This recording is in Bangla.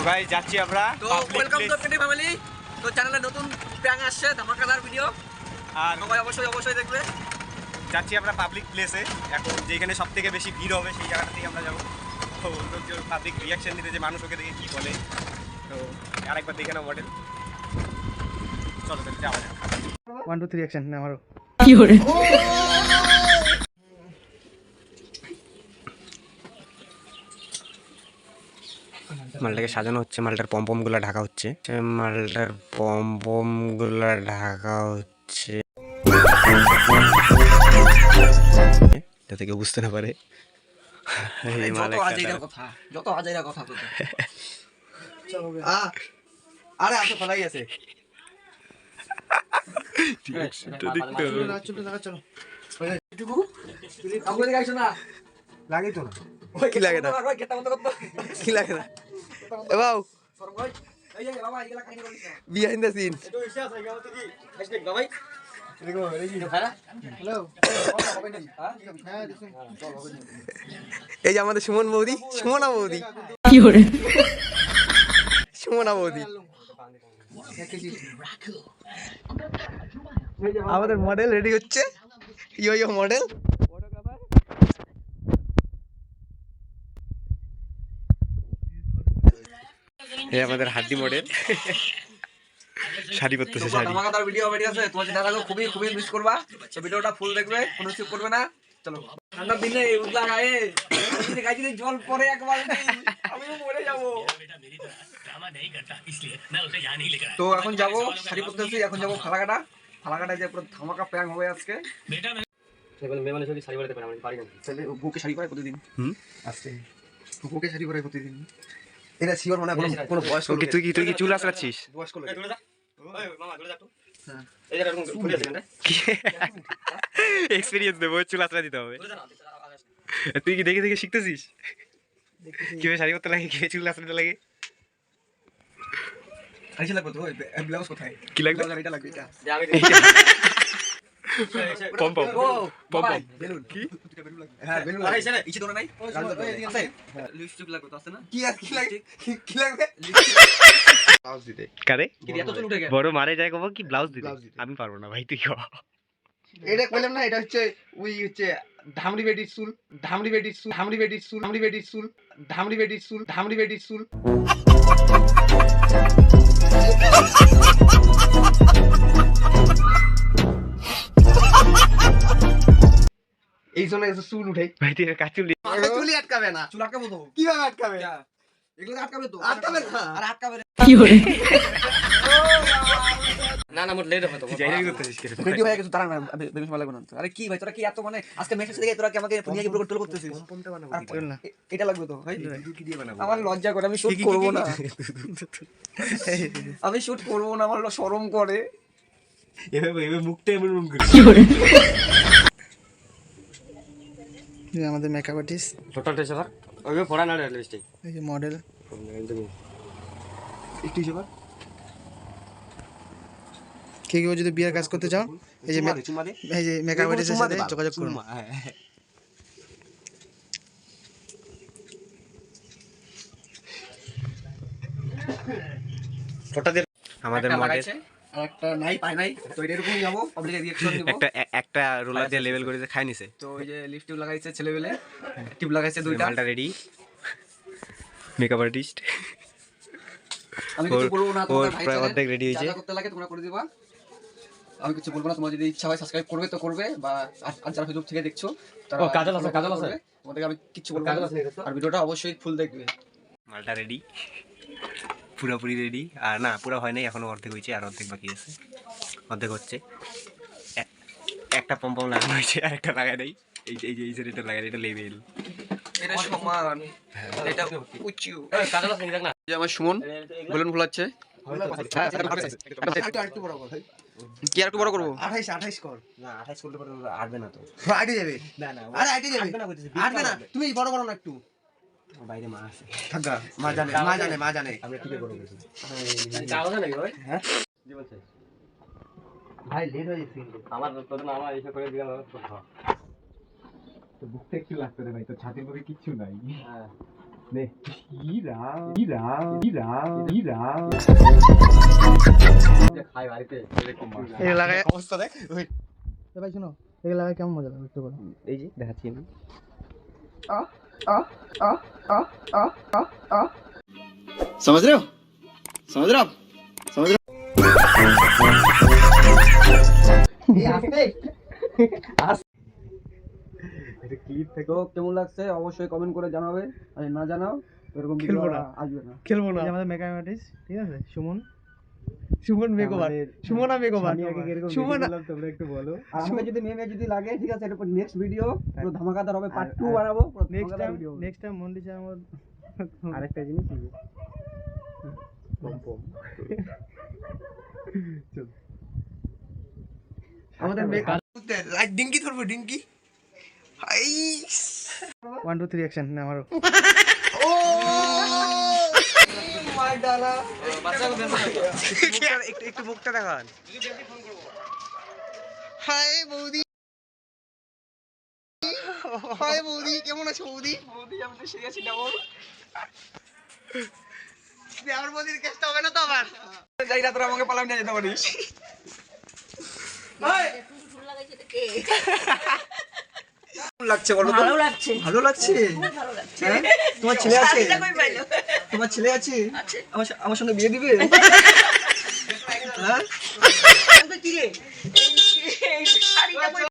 গাইস যাচ্ছি আমরা তো ওয়েলকাম টু পেটি ফ্যামিলি। তো চ্যানেলে নতুন প্র্যাঙ্ক আসছে, ধামাকাদার ভিডিও, আর সবাই অবশ্যই দেখবে। যাচ্ছি আমরা পাবলিক প্লেসে, এখন যেখানে সব থেকে বেশি ভিড় হবে সেই জায়গাটা থেকে আমরা যাবো। তো লোকজন পাবলিক রিয়াকশন দিতে যে মানুষ ওকে দেখে কী বলে, তো আরেকবার দেখে নাও মডেল। চলো তাহলে যাওয়া যাক। 1 2 3 অ্যাকশন না আমারও কি করে মালটাকে সাজানো হচ্ছে, মালটার পম গুলা ঢাকা হচ্ছে, মালটার পম গুলা ঢাকা হচ্ছে যাতে কেউ বুঝতে না পারে। যত আজাইরা কথা তো আরে আসো ফলাই আছে চলো আমরা দেখাইছো না, লাগে তো না কি লাগে না, গেটটা বন্ধ করতে কি লাগে না এ বাউ সরম ভাই। এই যে বাবা এগুলা কাহিনী করিস না, বিহাইন্ড দ্য সিন। একটু ইসে আছে গাও তো কি হ্যাশট্যাগ বাবাই দেখো এই যে খারা। হ্যালো হবে না? হ্যাঁ দেখুন চল হবে না। এই যে আমাদের সুমনা বৌদি কি করে সুমনা বৌদি আমাদের মডেল রেডি হচ্ছে, ইয়ো মডেল। এই আমাদের হাড্ডি মডেল শাড়ি পরতেছে, শাড়ি। ধামাকাদার ভিডিও বেরিয়ে আছে, তোমার যেটা লাগবে খুবই মিস করবা। তো ভিডিওটা ফুল দেখবে, কোনো স্কিপ করবে না। চলো ঠান্ডার দিনে উদলা গায়ে গায়ে জল পড়ে একবার আমিও মরে যাব। তো এখন যাবো শাড়ি পরতেছি, এখন যাবো ফালাকাটা যে পুরো ধামাকা প্র্যাঙ্ক হবে আজকে। বুকে শাড়ি পরে প্রতিদিন আসছে বুকে শাড়ি পরে প্রতিদিন এটা শিওর মনে কোনো বয়স তুই কি চুল আসলাচ্ছিস? বয়স্ক লোক এক্সপিরিয়েন্স দেবো, চুল আসলা দিতে হবে। তুই কি দেখে শিখতেছিস কিভাবে শাড়ি পরতে লাগে, কিভাবে চুল আসলাতে লাগে? আইসা লাগবে তো ব্লাউজ কোথায় কি লাগবে? এটা লাগবে এটা পম বেলুন কি? হ্যাঁ বেলুন আরে এসে না ইচ্ছে তোরা নাই আছে লিপস্টিক লাগবে তো আছে না? কি লাগবে ব্লাউজ দিতে কারে কি এত চুল উঠে গেল? বড় মারে যায় কব কি ব্লাউজ দিতে? ব্লাউজ দিতে। আমি পারবো না ভাই, তুই ক। এটা কইলাম না, এটা হচ্ছে ওই হচ্ছে ধামড়ি বেডির চুল এই জন্য চুল উঠে ভাই তুই কাচুল চুলি আটকাবে না, চুল আটকাবো তো কিভাবে আটকাবে? এগুলো আটকাবে তো আটকাবে না। আর আটকাবে কি করে না মোট লেট হবে তো যাই করতেছিস কেন? রেডি হয়ে গেছে, দাঁড়া না বেগুন সময় লাগবে না। আরে কি ভাই তোরা কি এত মানে আজকে মেসেজ দেখে তোরা কি আমাকে নিয়ে পুরো কন্ট্রোল করতেছিস? এটা লাগবে তো ভাই, আমার লজ্জা করে, আমি শুট করব না, আমার শরম করে। এভাবে মুখটা এমন করে কি করে আমাদের makeup artist total test sir ওই পড়া না লিস্টিক এই যে মডেল একটু হিসেবে কেউ যদি বিয়ের কাজ করতে চাও এই যে মেকআপ আর্টিস্টের সাথে যোগাযোগ করুন। আমাদের মডেল আর একটা নাই পাই নাই, তো এটা এরকমই যাবো পাবলিক রিঅ্যাকশন দিব। একটা রোলার দিয়ে লেভেল করে খাই নিছে। তো ওই যে লিপস্টিক লাগাইছে ছেলেবেলে, টিপ লাগাইছে দুইটা। মালটা রেডি, মেকআপ আর্টিস্ট আমি কিছু বলবো না, তোমার ভাই প্রায় অর্ধেক রেডি হয়েছে। যা করতে লাগে তোমরা করে দিবা, আমি কিছু বলবো না। তোমার যদি ইচ্ছা হয় সাবস্ক্রাইব করবে তো করবে, বা আর যারা ফেসবুক থেকে দেখছো তারা কাজল আছে তোমাদেরকে আমি কিছু বলবো না, আর ভিডিওটা অবশ্যই ফুল দেখবে। মালটা রেডি, পুরোপুরি রেডি। আর না পুরো হয় নাই, এখনো অর্ধেক হয়েছে, আর অর্ধেক বাকি আছে। অর্ধেক হচ্ছে, একটা পম লাগানো হয়েছে আর একটা লাগাই নাই। এই যে এটা লাগাই, এটা লেভেল, এটা সমান, এটা উঁচু। যে আমার সুমন বেলুন ফুলাচ্ছে, কি আর একটু বড় করবো? 28 কর না 28 করলে পরে আটবে না তো। আইডি যাবে না না আরে আইডি যাবে আটবে না, তুমি বড় না একটু বাইরে মা আছে, থাকা মা জানে আমরা টিকে বড় করেছি। হ্যাঁ ভাই লেট হয়ে গেছে আমার তোদের আমার এসে করে দিলাম। তো বুকটা একটু লাগতে দে ভাই, তো ছাতির মধ্যে কিচ্ছু নাই। হ্যাঁ নে ইরা ইরা ইরা ইরা খাই বাড়িতে এরকম মাছ। এই লাগায় অবস্থা দেখ ওই ভাই শোনো, এই লাগায় কেমন মজা লাগবে একটু বলো। এই যে দেখাচ্ছি আমি। समझ रहे हो समझ रहे हो आप समझ रहे हो এটা ক্লিপ থেকে তো কেমন লাগছে অবশ্যই কমেন্ট করে জানাবে, আর না জানাও এরকম ভিডিও খেলবো না। আসবে না। খেলবো না। আমাদের মেকআপ আর্টিস্ট, ঠিক আছে, সুমন মেকওভার, সুমনা মেকওভার, সুমনা। তোমরা একটু বলো। আর আমাকে যদি মেমে যদি লাগে, ঠিক আছে, এরপর নেক্সট ভিডিও পুরো ধামাকাদার হবে, পার্ট 2 বানাবো, পুরো নেক্সট টাইম মন্দির আমার আরেকটা জিনিস কি পম পম আমাদের মেকআপ ডিঙ্কি ধরবো, ডিঙ্কি। 1 2 3 অ্যাকশন না আমারও। একটু মুখটা দেখান। হাই বৌদি, হাই বৌদি, কেমন আছো বৌদি? বৌদি আমি তো সিরিয়াসলি ডাবল আমার বৌদির কেসটা হবে না তো আবার? যাই না, তোরা আমাকে পালাম নিয়ে যেতে পারিস। কেমন লাগছে বলো তো? ভালো লাগছে, ভালো লাগছে? খুব ভালো লাগছে। হ্যাঁ? তোমার ছেলে আছে? শাড়িটা কই পাইলো? তোমার ছেলে আছে? আছে। আমার সঙ্গে বিয়ে দিবে? হ্যাঁ? আমাকে কি রে? এই শাড়িটা কই